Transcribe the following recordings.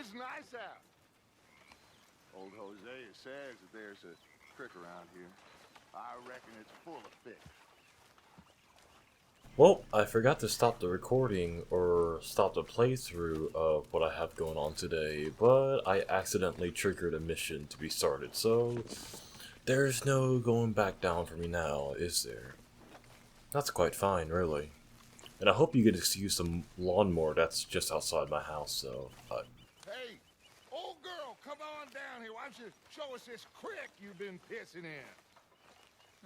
is nice out. Old Hosea says that there's a creek around here. I reckon it's full of fish. Well, I forgot to stop the recording or stop the playthrough of what I have going on today, but I accidentally triggered a mission to be started, so there's no going back down for me now, is there? That's quite fine, really. And I hope you get to use the lawnmower that's just outside my house, so... Hey, old girl, come on down here. Why don't you show us this creek you've been pissing in?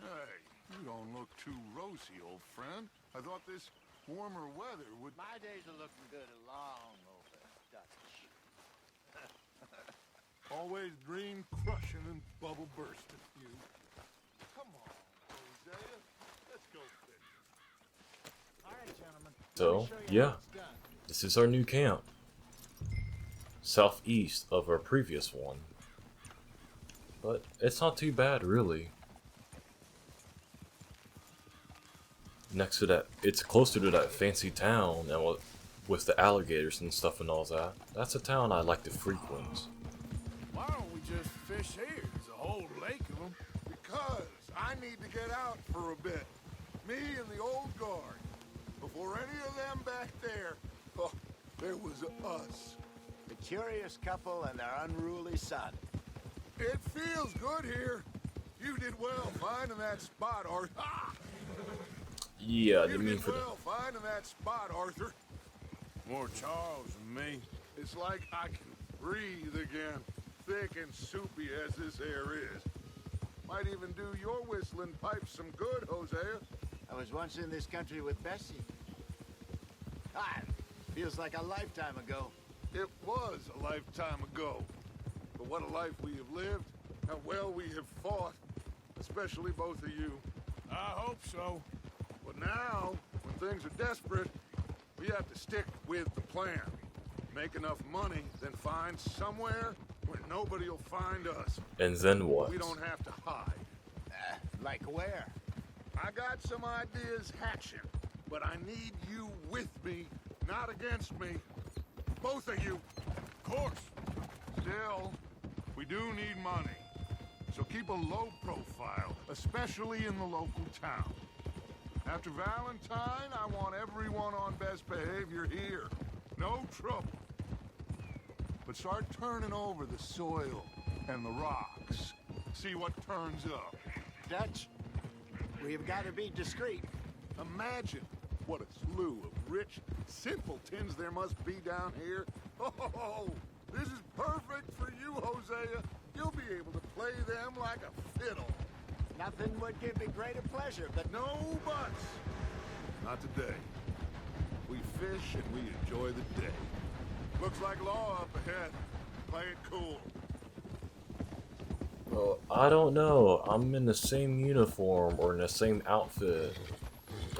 Hey, you don't look too rosy, old friend. I thought this warmer weather would... My days are looking good along over Dutch. Always dream crushing and bubble bursting, you. Come on, Hosea. Let's go fishing. All right, gentlemen. So, yeah, this is our new camp. Southeast of our previous one. But it's not too bad, really. Next to that, it's closer to that fancy town, and with the alligators and stuff and all that. That's a town I like to frequent. Why don't we just fish here? There's a whole lake of them. Because I need to get out for a bit. Me and the old guard. Before any of them back there, oh, there was us. The curious couple and their unruly son. It feels good here. You did well finding that spot, Arthur. Ah! Yeah, I You didn't mean did for well finding that spot, Arthur. More Charles than me. It's like I can breathe again, thick and soupy as this air is. Might even do your whistling pipes some good, Hosea. I was once in this country with Bessie. Ah, feels like a lifetime ago. It was a lifetime ago. But what a life we have lived, how well we have fought, especially both of you. I hope so. But now, when things are desperate, we have to stick with the plan. Make enough money, then find somewhere where nobody will find us. And then what? We don't have to hide. Like where? I got some ideas hatching, but I need you with me, not against me. Both of you. Of course. Still, we do need money. So keep a low profile, especially in the local town. After Valentine, I want everyone on best behavior here. No trouble. But start turning over the soil and the rocks. See what turns up. Dutch, we've got to be discreet. Imagine what a slew of rich simpletons there must be down here. Oh, this is perfect for you, Hosea. You'll be able to play them like a fiddle. Nothing would give me greater pleasure, but No buts. Not today. We fish and we enjoy the day. Looks like law up ahead. Play it cool. Well, I don't know. I'm in the same uniform or in the same outfit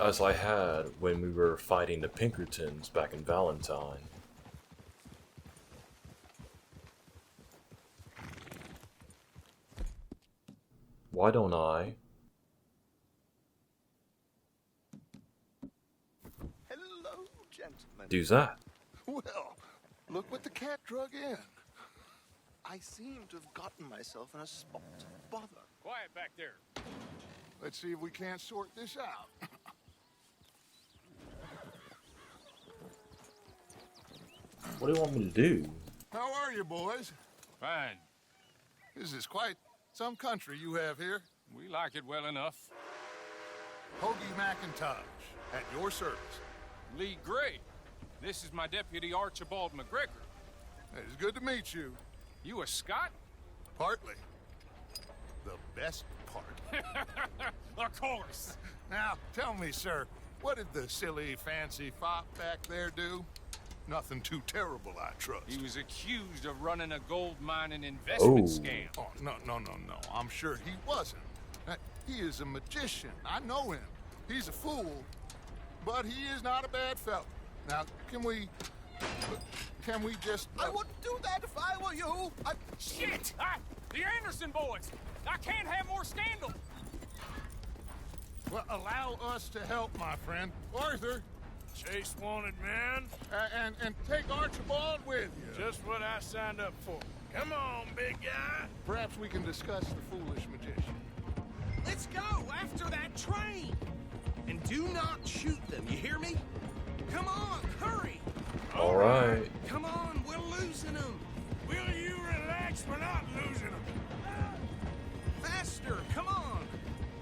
as I had when we were fighting the Pinkertons back in Valentine. Why don't I? Hello, gentlemen. Do that? Well, look what the cat drug in. I seem to have gotten myself in a spot of bother. Quiet back there. Let's see if we can't sort this out. What do you want me to do? How are you, boys? Fine. This is quite some country you have here. We like it well enough. Hoagie McIntosh, at your service. Lee Gray. This is my deputy Archibald McGregor. It's good to meet you. You a Scot? Partly. The best part. Of course. Now, tell me, sir, what did the silly, fancy fop back there do? Nothing too terrible, I trust. He was accused of running a gold mining investment scam. Oh, no. I'm sure he wasn't. He is a magician. I know him. He's a fool, but he is not a bad fellow. Now, can we just... I wouldn't do that if I were you. Shit! The Anderson boys! I can't have more scandal! Well, allow us to help, my friend. Arthur, Chase wanted man. And take Archibald with you. Just what I signed up for. Come on, big guy. Perhaps we can discuss the foolish magician. Let's go after that train. And do not shoot them, you hear me? Come on, hurry. All right. Come on, we're losing them. Will you relax? We're not losing them. Faster, come on.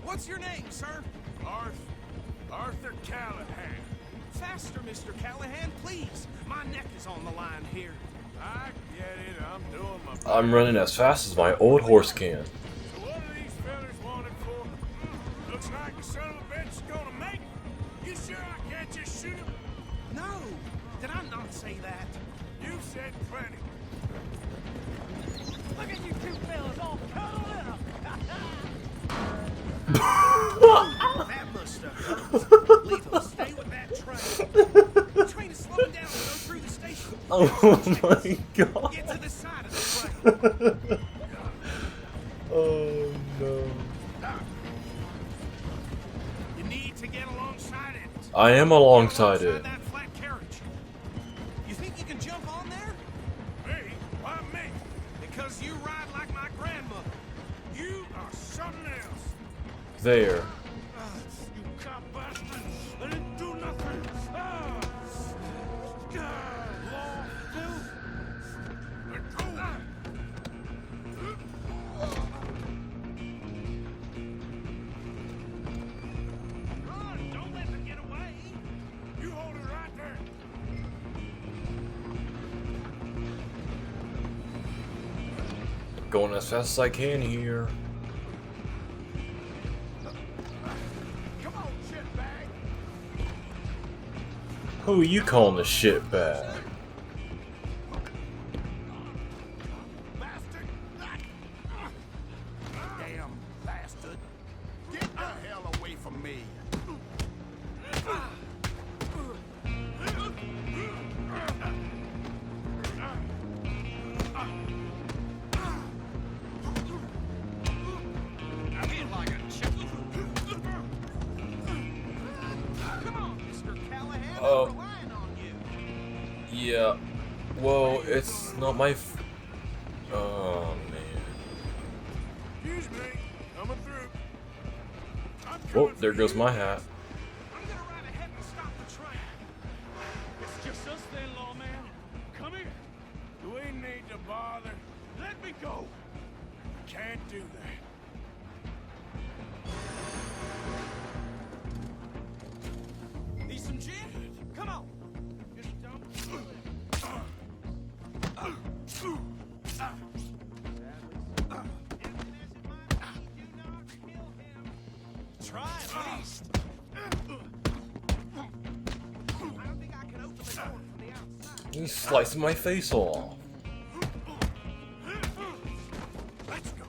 What's your name, sir? Arthur Callahan. Faster, Mr. Callahan, please. My neck is on the line here. I get it. I'm doing my best. I'm running as fast as my old horse can. So what are these fellas wanted for? Looks like the son of a bitch is gonna make it. You sure I can't just shoot him? No, did I not say that? You've said plenty. Look at you two fellas all cuddled up. That must have hurt. Leave them. Stay with that train. The train is slowing down to go through the station. Oh my god. Get to the side of the train. Oh no. You need to get alongside it. I am alongside Alongside it. that flat carriage. You think you can jump on there? Me? Why me? Because you ride like my grandmother. You are something else. There. You cop bastard. I didn't do nothing. Law, do. Let go. Run! Don't let them get away. You hold it right there. Going as fast as I can here. Come on, shitbag. Who you calling a shitbag? Bastard. Damn bastard. Get the hell away from me. I feel like a chicken. Come on, Mr. Callahan. Oh. I'm relying on you. Yeah. Well, it's not my. Oh man. Excuse me. Coming through. I'm Oh, coming there for goes you. my hat. I'm gonna ride ahead and stop the train. It's just us then, lawman. Come here. Do we need to bother? Let me go. Can't do that. Need some gin? Come on. Just don't. Try at least. I don't think I can open the door from the outside. He's slicing my face off. Let's go.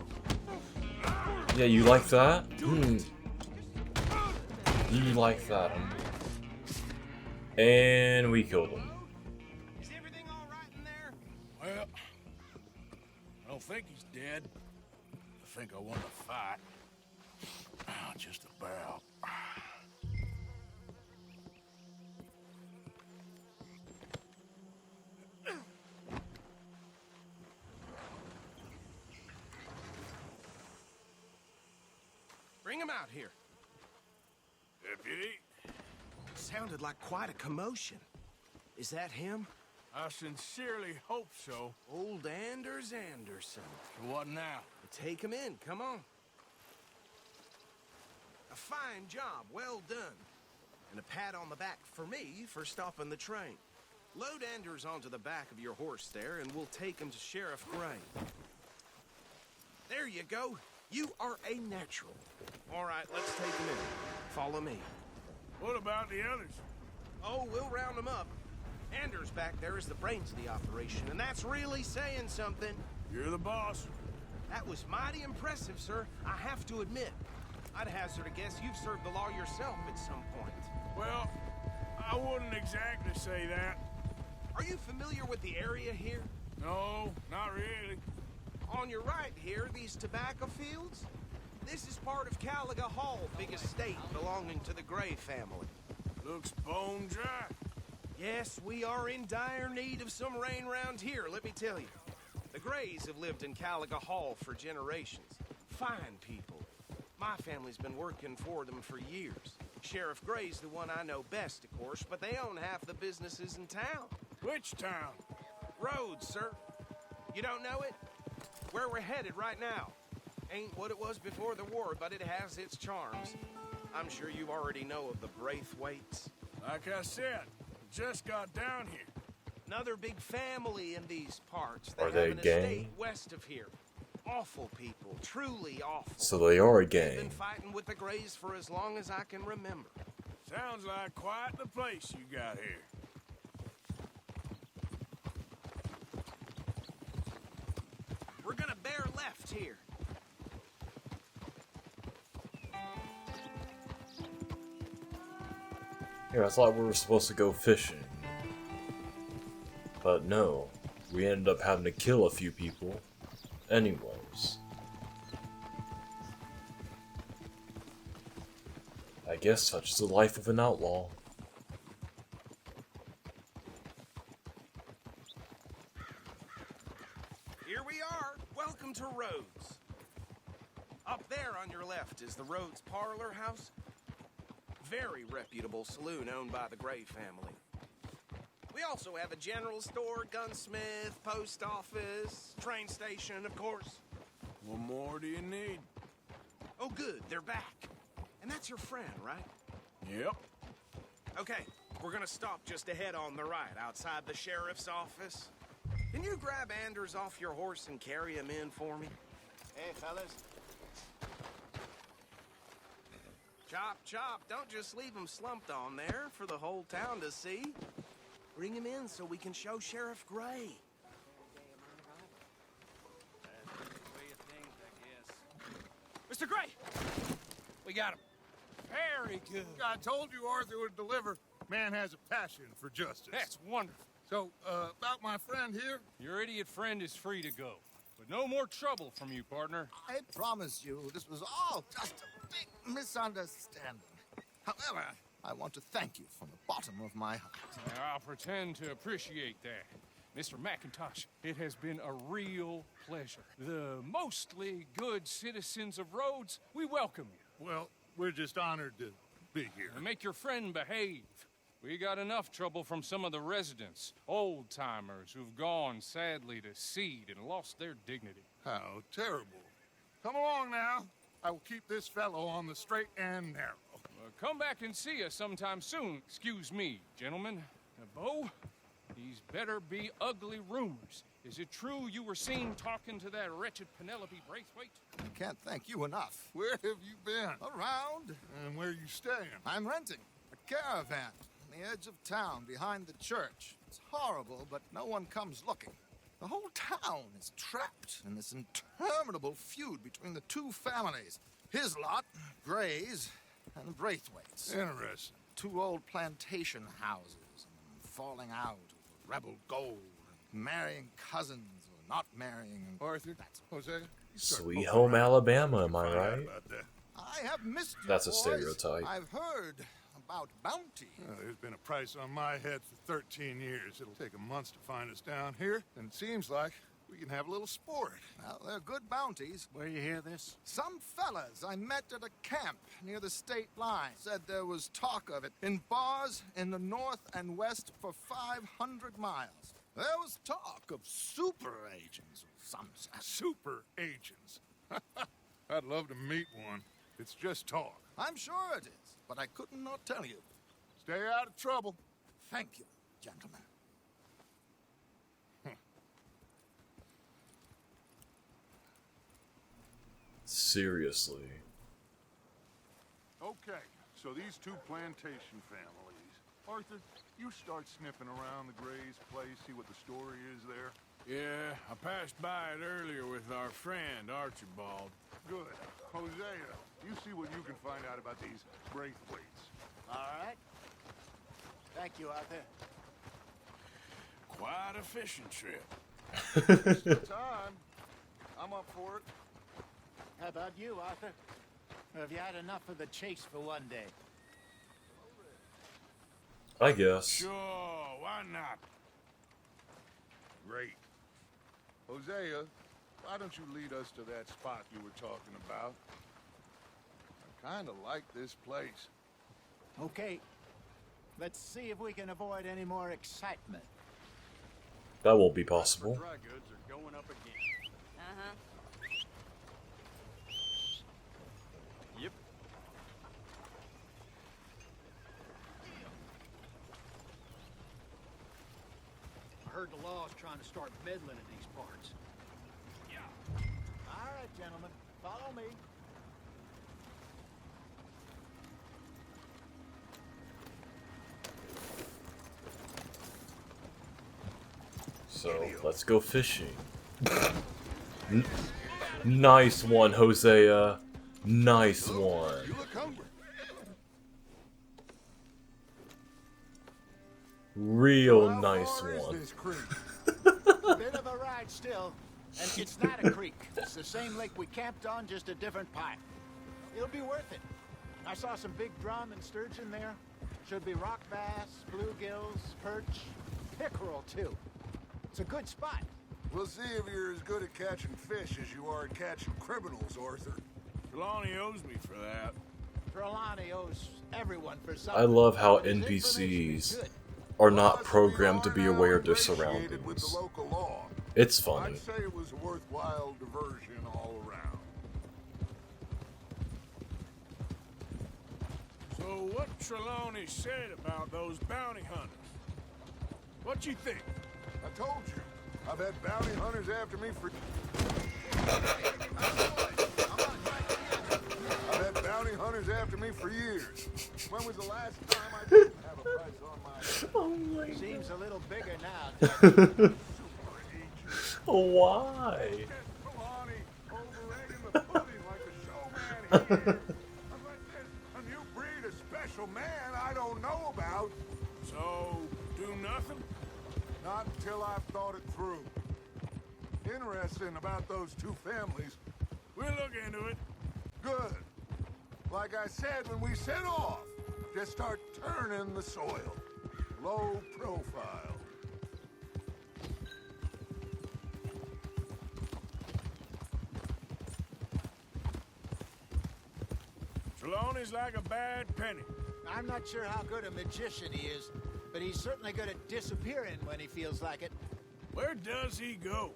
Yeah, you like that? You like that? And we killed him. Is everything all right in there? Well, I don't think he's dead. I think I won the fight. Just about. Bring him out here. Deputy, Sounded like quite a commotion. Is that him? I sincerely hope so. Old Anders Anderson. So what now? Take him in, come on. A fine job, well done. And a pat on the back for me for stopping the train. Load Anders onto the back of your horse there, and we'll take him to Sheriff Gray. There you go. You are a natural. All right, let's take him in. Follow me. What about the others? Oh, we'll round them up. Anders back there is the brains of the operation, and that's really saying something. You're the boss. That was mighty impressive, sir. I have to admit. I'd hazard a guess you've served the law yourself at some point. Well, I wouldn't exactly say that. Are you familiar with the area here? No, not really. On your right here, these tobacco fields? This is part of Caliga Hall, big estate belonging to the Gray family. Looks bone dry. Yes, we are in dire need of some rain round here, let me tell you. The Grays have lived in Caliga Hall for generations. Fine people. My family's been working for them for years. Sheriff Gray's the one I know best, of course, but they own half the businesses in town. Which town? Rhodes, sir. You don't know it? Where we're headed right now. Ain't what it was before the war, but it has its charms. I'm sure you already know of the Braithwaites. Like I said, just got down here. Another big family in these parts. Are have they a an gang? estate west of here. Awful people, truly awful. So they are a They've been gang. fighting with the Grays for as long as I can remember. Sounds like quite the place you got here. We're gonna bear left here. Here, I thought we were supposed to go fishing. But no, we ended up having to kill a few people. Anyways. I guess such is the life of an outlaw. Here we are. Welcome to Rhodes. Up there on your left is the Rhodes Parlor House. Very reputable saloon owned by the Gray family. We also have a general store, gunsmith, post office, train station, of course. What more do you need? Oh, good, they're back. And that's your friend, right? Yep. Okay, we're gonna stop just ahead on the right, outside the sheriff's office. Can you grab Anders off your horse and carry him in for me? Hey, fellas. Chop, chop, don't just leave him slumped on there for the whole town to see. Bring him in so we can show Sheriff Gray. Mr. Gray! We got him. Very good. I told you Arthur would deliver. Man has a passion for justice. That's wonderful. So, about my friend here, Your idiot friend is free to go. But no more trouble from you, partner. I promise you, this was all just a big misunderstanding. However, I want to thank you from the bottom of my heart. I'll pretend to appreciate that. Mr. McIntosh, it has been a real pleasure. The mostly good citizens of Rhodes, we welcome you. well, we're just honored to be here. And make your friend behave. We got enough trouble from some of the residents, old-timers who've gone, sadly, to seed and lost their dignity. How terrible. Come along now. I will keep this fellow on the straight and narrow. Come back and see us sometime soon. Excuse me, gentlemen. Bo, these better be ugly rumors. Is it true you were seen talking to that wretched Penelope Braithwaite? I can't thank you enough. Where have you been? Around, And where you staying? I'm renting a caravan on the edge of town behind the church. It's horrible, but no one comes looking. The whole town is trapped in this interminable feud between the two families. His lot, Gray's, and the Braithwaites. Interesting. Two old plantation houses, and falling out over rebel gold, and marrying cousins or not marrying. And Arthur, That's Hosea, you start Sweet poking home around. Alabama, am I Find out right? about that. I have missed you, That's a boys. stereotype. I've heard about bounty. There's been a price on my head for 13 years. It'll take a month to find us down here, and it seems like we can have a little sport. Well, they're good bounties. Where you hear this? Some fellas I met at a camp near the state line said there was talk of it in bars in the north and west for 500 miles. There was talk of super agents of some sort. Super agents. I'd love to meet one. It's just talk. I'm sure it is, but I couldn't not tell you. Stay out of trouble. Thank you, gentlemen. Seriously. Okay, so these two plantation families. Arthur, you start sniffing around the Gray's place, see what the story is there. Yeah, I passed by it earlier with our friend, Archibald. Good. Hosea, you see what you can find out about these Braithwaites. All right. Thank you, Arthur. Quite a fishing trip. Time. I'm up for it. How about you, Arthur? Or have you had enough of the chase for one day? I guess. Sure, why not? Great. Hosea, why don't you lead us to that spot you were talking about? I kind of like this place. Okay. Let's see if we can avoid any more excitement. That won't be possible. Dry goods are going up again. Uh-huh. Yep. I heard the law's trying to start meddling in these parts. Yeah. All right, gentlemen. Follow me. So, let's go fishing. Nice one, Hosea. Nice one. You look hungry. Real How nice far is one. this creek? A bit of a ride still. And it's not a creek. It's the same lake we camped on, just a different pipe. It'll be worth it. I saw some big drum and sturgeon there. Should be rock bass, bluegills, perch, pickerel too. It's a good spot. We'll see if you're as good at catching fish as you are at catching criminals, Arthur. Trelawney owes me for that. Trelawney owes everyone for something. I love how but his information is NPCs good. are not Plus, programmed to we be are now aware of their ingratiated with the surroundings. local law. It's funny. I'd say it was a worthwhile diversion all around. So what Trelawney said about those bounty hunters? What you think? I told you, I've had bounty hunters after me for... I've had bounty hunters after me for years. When was the last time I didn't have a price on my... Seems a little bigger now. Why? Trelawney over-egging the pudding like a showman here. Unless there's a new breed of special man I don't know about. So, do nothing? Not until I've thought it through. Interesting about those two families. We'll look into it. Good. Like I said when we set off, just start turning the soil. Low profile. Trelawney's like a bad penny. I'm not sure how good a magician he is, but he's certainly good at disappearing when he feels like it. Where does he go?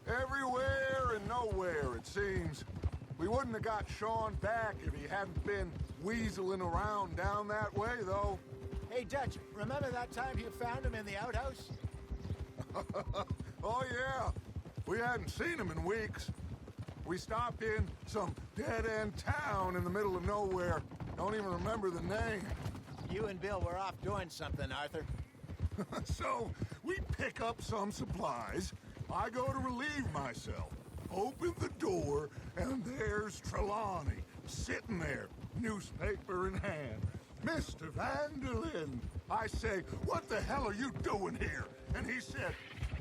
Everywhere and nowhere, it seems. We wouldn't have got Sean back if he hadn't been weaseling around down that way, though. Hey, Dutch, remember that time you found him in the outhouse? Oh, yeah. We hadn't seen him in weeks. We stopped in some dead-end town in the middle of nowhere. Don't even remember the name. You and Bill were off doing something, Arthur. So, we pick up some supplies. I go to relieve myself. Open the door, and there's Trelawney, sitting there, newspaper in hand. Mr. Vanderlyn. I say, what the hell are you doing here? And he said,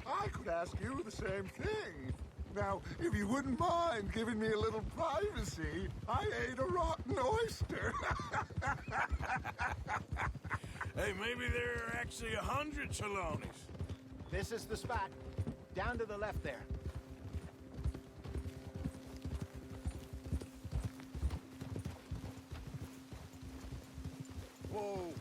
I could ask you the same thing. Now, if you wouldn't mind giving me a little privacy, I ate a rotten oyster. Hey, maybe there are actually 100 Trelawneys. This is the spot. Down to the left there. Whoa.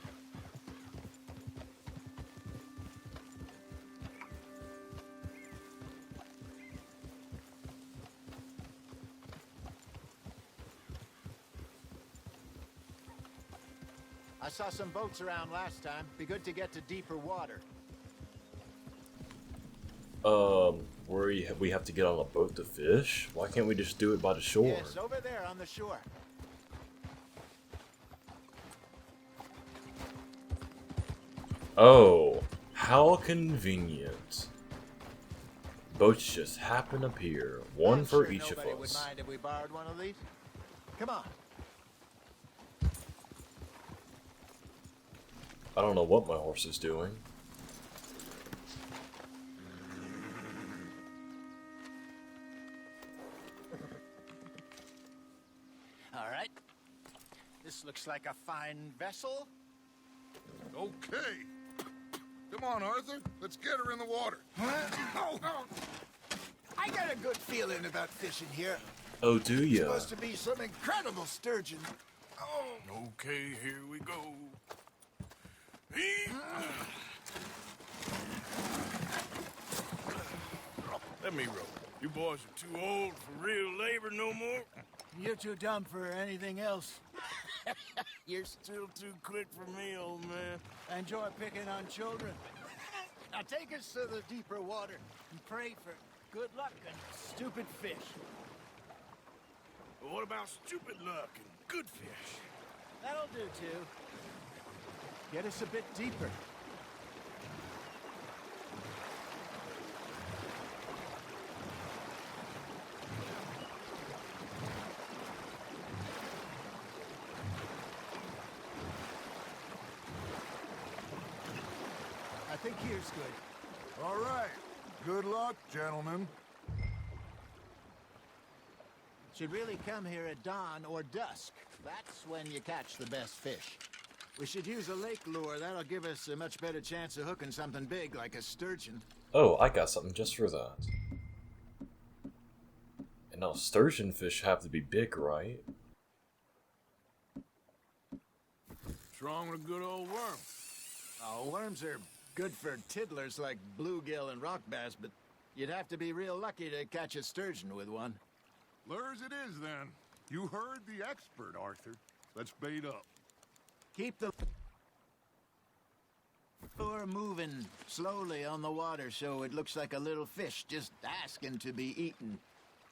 I saw some boats around last time. Be good to get to deeper water. We have to get on a boat to fish? Why can't we just do it by the shore? Yes, over there on the shore. Oh, how convenient. Boats just happen up here, one I'm for sure each of nobody would us. mind if we borrowed one of these. Come on. I don't know what my horse is doing. All right. This looks like a fine vessel. Okay. Come on, Arthur. Let's get her in the water. I got a good feeling about fishing here. Oh, do ya? Supposed to be some incredible sturgeon. Okay, here we go. Let me row. You boys are too old for real labor no more. You're too dumb for anything else. You're still too quick for me, old man. I enjoy picking on children. Now take us to the deeper water and pray for good luck and stupid fish. But what about stupid luck and good fish? That'll do, too. Get us a bit deeper. I think here's good. All right. Good luck, gentlemen. Should really come here at dawn or dusk. That's when you catch the best fish. We should use a lake lure. That'll give us a much better chance of hooking something big like a sturgeon. Oh, I got something just for that. And now sturgeon fish have to be big, right? What's wrong with a good old worm? Oh, worms are good for tiddlers like bluegill and rock bass, but you'd have to be real lucky to catch a sturgeon with one. Lures it is, then. You heard the expert, Arthur. Let's bait up. Keep the lure moving slowly on the water so it looks like a little fish just asking to be eaten.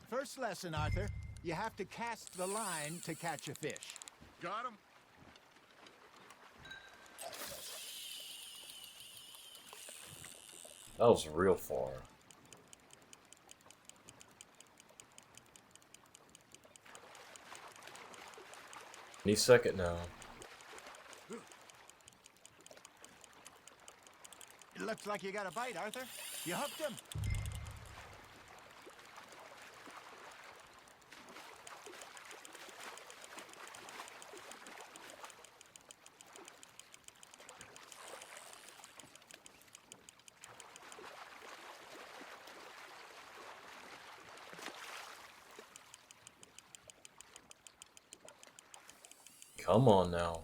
First lesson, Arthur. You have to cast the line to catch a fish. Got him? That was real far. Any second now. It looks like you got a bite, Arthur. You hooked him. Come on now.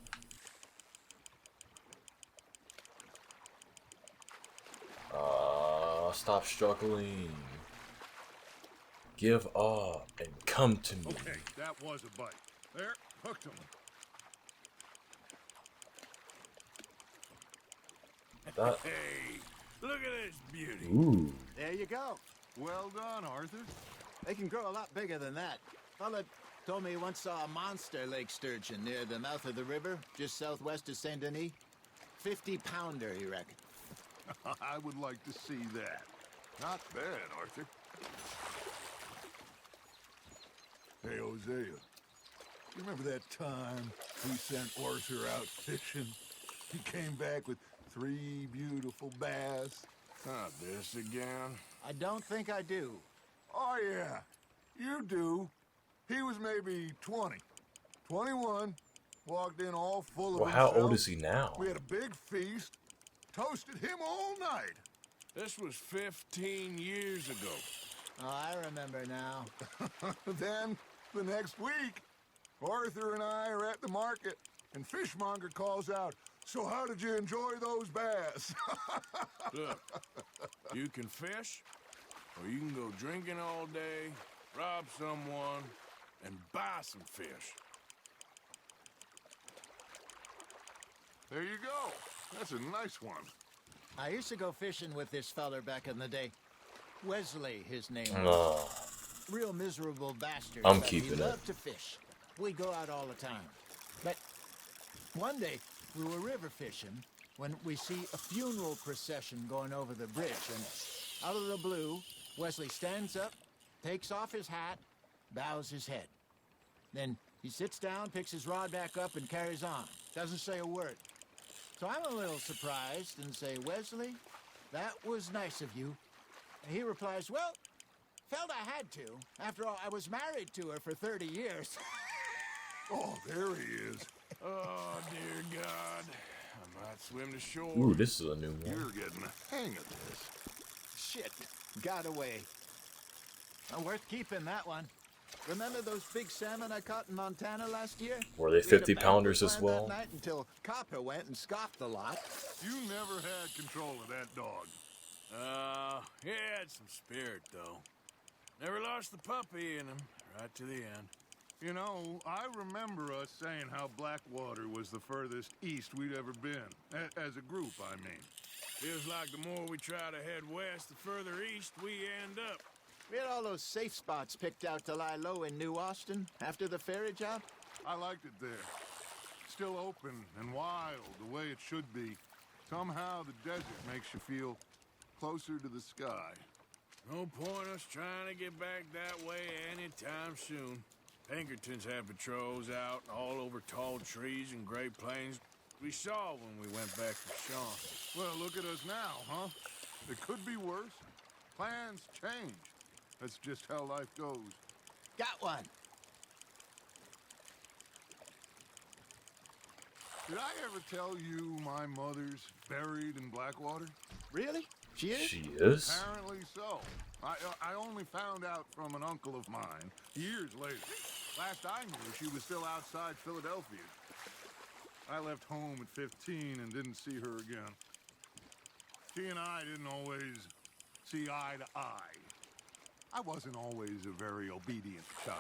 Stop struggling. Give up and come to me. Okay, that was a bite. There, hooked him. That, Hey, look at this beauty. ooh. There you go. Well done, Arthur. They can grow a lot bigger than that. Fella told me he once saw a monster lake sturgeon near the mouth of the river, just southwest of Saint Denis. 50-pounder, he reckoned. I would like to see that. Not bad, Arthur. Hey, Hosea. You remember that time we sent Arthur out fishing? He came back with 3 beautiful bass. Not this again. I don't think I do. Oh, yeah. You do. He was maybe 20. 21. Walked in all full of Well, how himself. old is he now? We had a big feast. Toasted him all night. This was 15 years ago. Oh, I remember now. Then, the next week, Arthur and I are at the market, and Fishmonger calls out, "So how did you enjoy those bass?" Look, you can fish, or you can go drinking all day, rob someone, and buy some fish. There you go. That's a nice one. I used to go fishing with this feller back in the day. Wesley, his name was. Oh, Real miserable bastard. I'm but keeping it. He loved to fish. We'd go out all the time. But one day, we were river fishing when we see a funeral procession going over the bridge. And out of the blue, Wesley stands up, takes off his hat, bows his head. Then he sits down, picks his rod back up, and carries on. Doesn't say a word. So I'm a little surprised and say, "Wesley, that was nice of you." And he replies, "Well, felt I had to. After all, I was married to her for 30 years. Oh, there he is. Oh, dear God. I might swim to shore. Ooh, this is a new one. You're getting the hang of this. Shit, got away. Well, worth keeping that one. Remember those big salmon I caught in Montana last year? Were they We had a 50-pounders banquet as planned well? that night until Copper went and scoffed the lot. You never had control of that dog. He had some spirit, though. Never lost the puppy in him, right to the end. You know, I remember us saying how Blackwater was the furthest east we'd ever been. As a group, I mean. Feels like the more we try to head west, the further east we end up. We had all those safe spots picked out to lie low in New Austin after the ferry job. I liked it there. Still open and wild, the way it should be. Somehow the desert makes you feel closer to the sky. No point us trying to get back that way anytime soon. Pinkertons have patrols out all over tall trees and Great Plains. We saw when we went back to Sean. Well, look at us now, huh? It could be worse. Plans change. That's just how life goes. Got one. Did I ever tell you my mother's buried in Blackwater? Really? She is? She is? Apparently so. I only found out from an uncle of mine years later. Last I knew, she was still outside Philadelphia. I left home at 15 and didn't see her again. She and I didn't always see eye to eye. I wasn't always a very obedient child.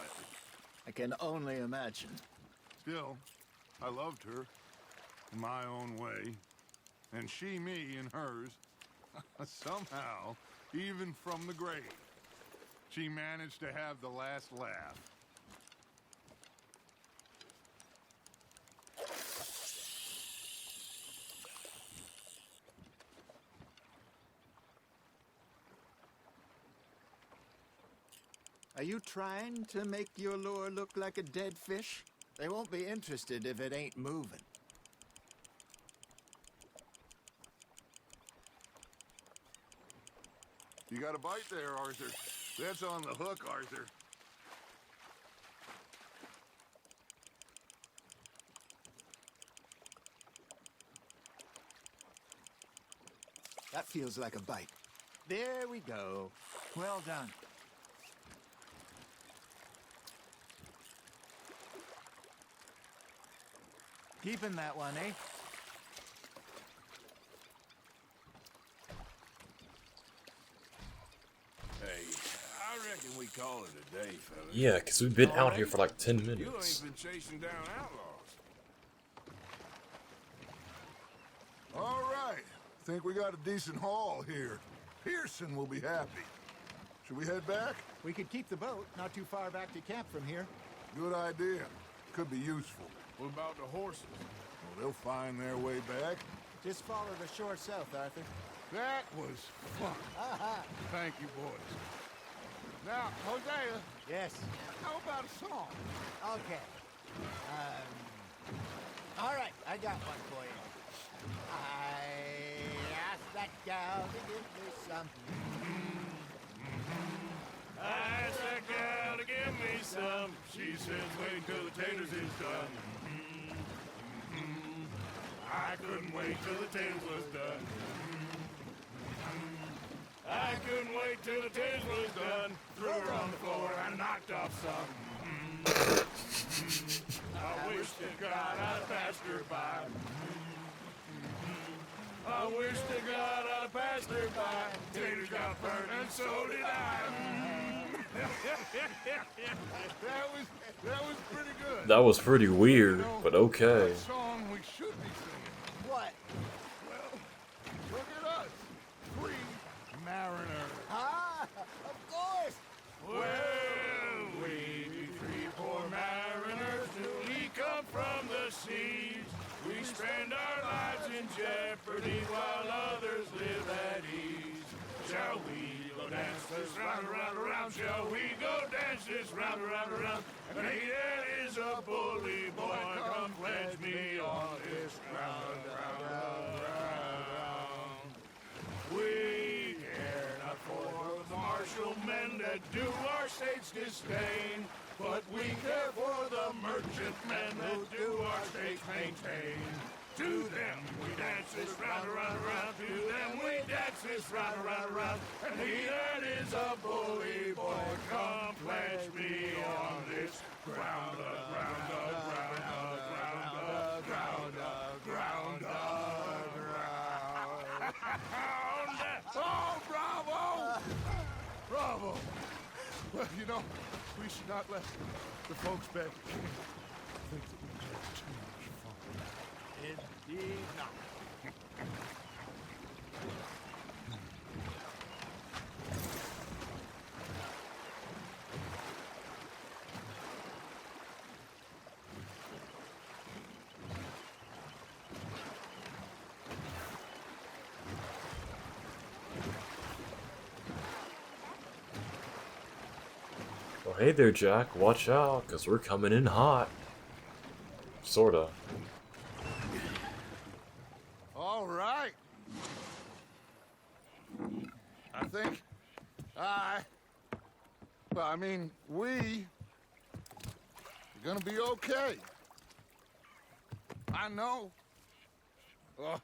I can only imagine. Still, I loved her in my own way, and she me in hers. Somehow, even from the grave, she managed to have the last laugh. Are you trying to make your lure look like a dead fish? They won't be interested if it ain't moving. You got a bite there, Arthur. That's on the hook, Arthur. That feels like a bite. There we go. Well done. Keeping that one, eh? Hey, I reckon we call it a day, fellas. Yeah, because we've been out here for like 10 You minutes. ain't been chasing down outlaws. All right. Think we got a decent haul here. Pearson will be happy. Should we head back? We could keep the boat not too far back to camp from here. Good idea. Could be useful. What about the horses? Well, they'll find their way back. Just follow the shore south, Arthur. That was fun. Thank you, boys. Now, Hosea, Yes. how about a song? Okay. All right, I got one for you. I asked that gal to give me some. I asked that gal to give me some. She says, wait till the taters is done. I couldn't wait till the taters was done. I couldn't wait till the taters was done. Threw her on the floor and knocked off some. I wish to God I'd passed her by. I wish to God I'd passed her by. Taters got burned and so did I. That was pretty good. That was pretty weird, You know, but okay. What song we should be singing? What? Well, look at us. Three mariners. Ah, of course. Well, we be three poor mariners, newly come from the seas. We spend our lives in jeopardy while others live at ease. Shall we go dance this round, around, around? Shall we go dance this round, around, around? And he that is a bully boy, come pledge me on this round, round, round, round. We care not for the martial men that do our state's disdain, but we care for the merchant men that do our state's maintain. To them we dance this round, around, around. To them we dance this round, around, around. And he that is a bully boy, come pledge me on this ground, ground, ground, ground, ground, ground, ground. Oh, bravo! Bravo! Well, you know, we should not let the folks back at camp think that we had too much fun. Indeed not. Well, hey there, Jack. Watch out, because we're coming in hot. Sorta. All right. I think we are gonna be okay. I know. Well,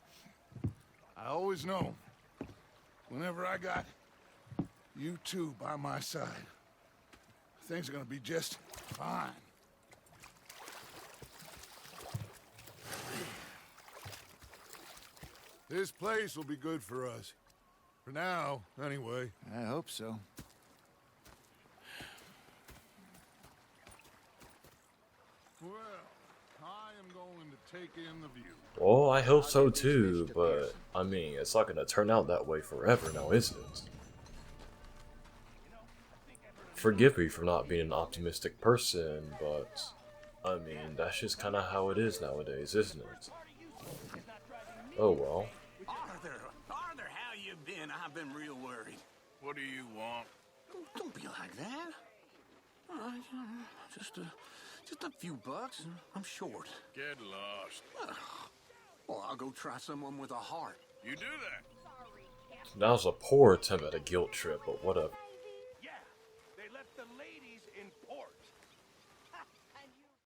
I always know. Whenever I got you two by my side, things are gonna be just fine. This place will be good for us. For now, anyway. I hope so. Well, I am going to take in the view. Well, I hope so too, but I mean, it's not gonna turn out that way forever now, is it? Forgive me for not being an optimistic person, but I mean, that's just kinda how it is nowadays, isn't it? Oh well. Arthur, how you been? I've been real worried. What do you want? Don't be like that. All right, just a few bucks, and I'm short. Get lost. Well, I'll go try someone with a heart. You do that. That was a poor attempt at a guilt trip, but whatever. Yeah, they left the ladies in port.